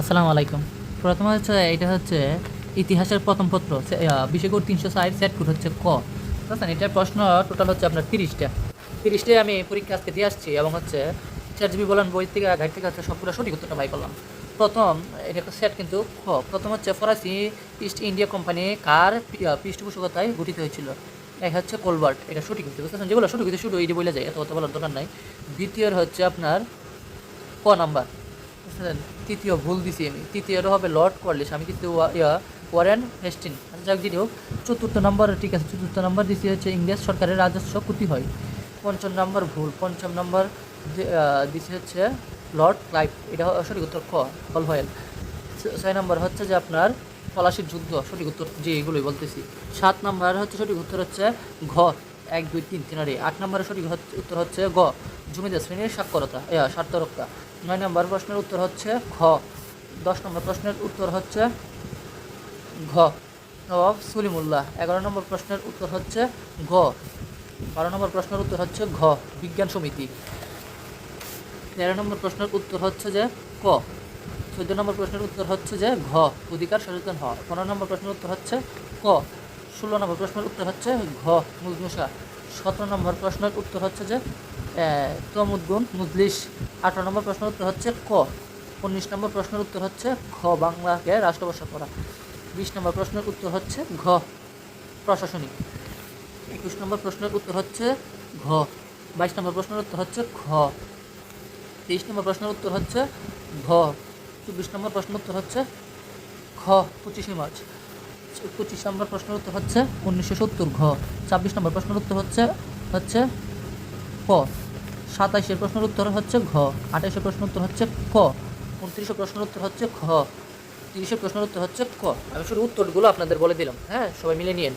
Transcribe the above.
আসসালামু আলাইকুম। প্রথমে হচ্ছে এটা হচ্ছে ইতিহাসের প্রথম পত্র, বিশেষ করে 360 সেট কোড হচ্ছে ক। বুঝছেন? এটার প্রশ্ন টোটাল হচ্ছে আপনার 30টা। 30টাই আমি পরীক্ষা আজকে দিয়ে আসছি এবং হচ্ছে চ্যাটজিপি বলেন বই থেকে গাইড থেকে হচ্ছে সবগুলো সঠিক উত্তরটা বাই করলাম। প্রথম এটা একটা সেট কিন্তু খ। প্রথম হচ্ছে ফরাসি ইস্ট ইন্ডিয়া কোম্পানি কার পৃষ্ঠপোষকতায় গঠিত হয়েছিল? এক হচ্ছে কোলবার্ট, এটা সঠিক উত্তর। বুঝতেছেন? যেগুলো সঠিক উত্তর শুধু এইটি বলে যায়, এত কথা বলার দরকার নাই। দ্বিতীয় হচ্ছে আপনার ক নাম্বার। বুঝলেন? তৃতীয় ভুল দিছি আমি, তৃতীয়টা হবে লর্ড কর্লিস, আমি কিন্তু ওয়ারেন হেস্টিন। আচ্ছা যাক, যেটি হোক। চতুর্থ নম্বর ঠিক আছে, চতুর্থ নম্বর দিছি হচ্ছে ইংরেজ সরকারের রাজস্ব ক্ষতি হয়। পঞ্চম নম্বর ভুল। পঞ্চম নম্বর দিছি হচ্ছে লর্ড ক্লাইভ, এটা সঠিক উত্তর খ, হল। 6 নম্বর হচ্ছে যে আপনার পলাশির যুদ্ধ, সঠিক উত্তর যে এগুলোই বলতেছি। 7 নম্বর হচ্ছে সঠিক উত্তর হচ্ছে ঘ, 1 2 3 3 8 নম্বরের সঠিক উত্তর হচ্ছে গ, জমিদার শ্রেণীর সাক্ষরতা স্বার্থ রক্ষা। 9 নম্বর প্রশ্নের উত্তর হচ্ছে খ। 10 নম্বর প্রশ্নের উত্তর হচ্ছে ঘ, নবাব সলিমুল্লাহ। 11 নম্বর প্রশ্নের উত্তর হচ্ছে ঘ। 12 নম্বর প্রশ্নের উত্তর হচ্ছে ঘ, বিজ্ঞান সমিতি। 13 নম্বর প্রশ্নের উত্তর হচ্ছে যে ক। 14 নম্বর প্রশ্নের উত্তর হচ্ছে যে ঘ, অধিকার সচেতন হওয়া। 15 নম্বর প্রশ্নের উত্তর হচ্ছে ক। 16 নম্বর প্রশ্নের উত্তর হচ্ছে ঘ, মুজমুসা। 17 নম্বর প্রশ্নের উত্তর হচ্ছে যে তমুদ্গুন মুজলিস। 18 নম্বর প্রশ্নের উত্তর হচ্ছে ক। 19 নম্বর প্রশ্নের উত্তর হচ্ছে খ, বাংলাকে রাষ্ট্রভাষা করা। 20 নম্বর প্রশ্নের উত্তর হচ্ছে ঘ, প্রশাসনিক। 21 নম্বর প্রশ্নের উত্তর হচ্ছে ঘ। 22 নম্বর প্রশ্নের উত্তর হচ্ছে খ। 23 নম্বর প্রশ্নের উত্তর হচ্ছে ঘ। 24 নম্বর প্রশ্নের উত্তর হচ্ছে খ, 25শে মার্চ। 25 নম্বর প্রশ্নের উত্তর হচ্ছে 1970 ঘ। 26 নম্বর প্রশ্নের উত্তর হচ্ছে হচ্ছে ক। 27 প্রশ্নের উত্তর হচ্ছে ঘ। 28 প্রশ্নের উত্তর হচ্ছে ক। 29 প্রশ্নের উত্তর হচ্ছে খ। 30 প্রশ্নের উত্তর হচ্ছে ক। আমি শুধু উত্তরগুলো আপনাদের বলে দিলাম, হ্যাঁ, সবাই মিলে নিয়েন।